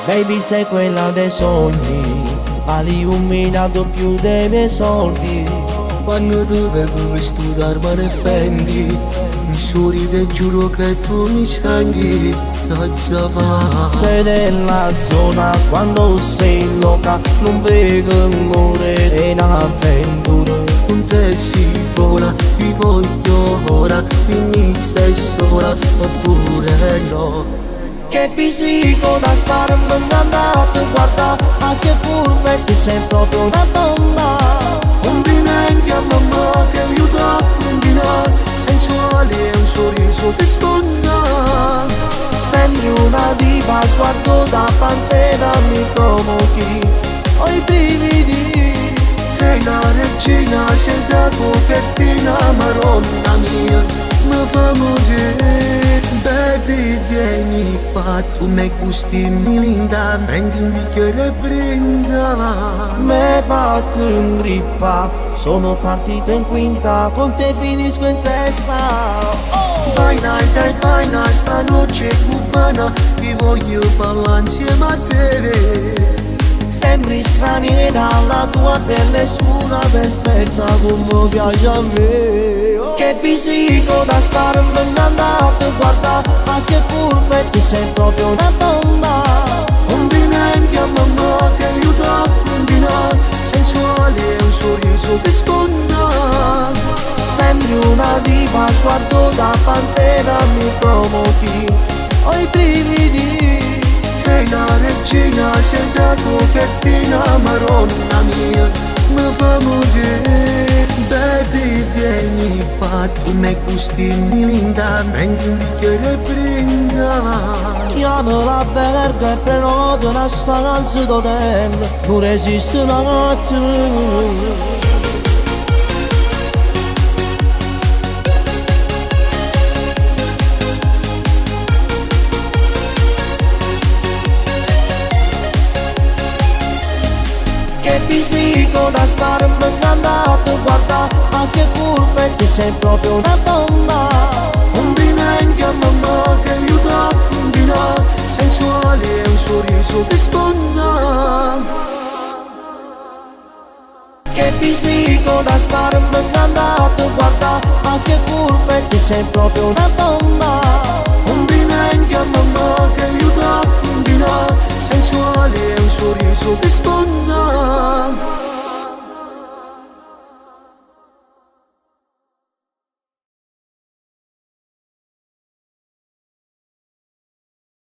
Baby sei quella dei sogni, vali un miliardo più dei miei soldi. Quando tu vedo vestito d'arma e fendi, mi sorride e giuro che tu mi stanchi. Già va. Sei della zona quando sei loca, non vedo l'amore e un'avventura. Con te si vola, ti voglio ora, dimmi sei sola oppure no. Che fisico da stare mandato, guarda, anche pure tu sei proprio una bomba. Complimenti a mamma che aiuta a combinare, sensuale e un sorriso che sponda. Sembri una diva, sguardo da pantera, mi provochi, ho i brividi. Sei la regina, sei da copertina, maronna mia, mi fa morire. Baby vieni qua, tu mi gusti mi linda, prendi un bicchiere e brinda. M'hai fatto in grippa, sono partito in quinta, con te finisco in sesta. Vai night, stanotte cubana, ti voglio parlare insieme a te. Sembri straniera, la tua pelle scura, perfetta come piace a me. Che fisico da stare andato, guarda, anche pure tu sei proprio una bomba. Complimenti a mamma che aiuta a combinare, sensuale e un sorriso che sponda. Sembri una diva, sguardo da pantera, mi provochi, ho i brividi. Sei la regina, sei da copertina, maronna mia, mi fa morire. Baby vieni qua, tu mi gusti mi linda, prendi un bicchiere e brinda. Chiamo la Belerga e prenoto una stanza d'hotel, non resiste una notte. Che fisico da stare andato, guarda, anche pure tu sei proprio una bomba. Complimenti a mamma che aiuta a combinare, sensuale e un sorriso che sponda. Che fisico da stare andato, guarda, anche pure tu sei proprio una bomba. Complimenti a mamma che aiuta a combinare, sensuale e un sorriso che sponda.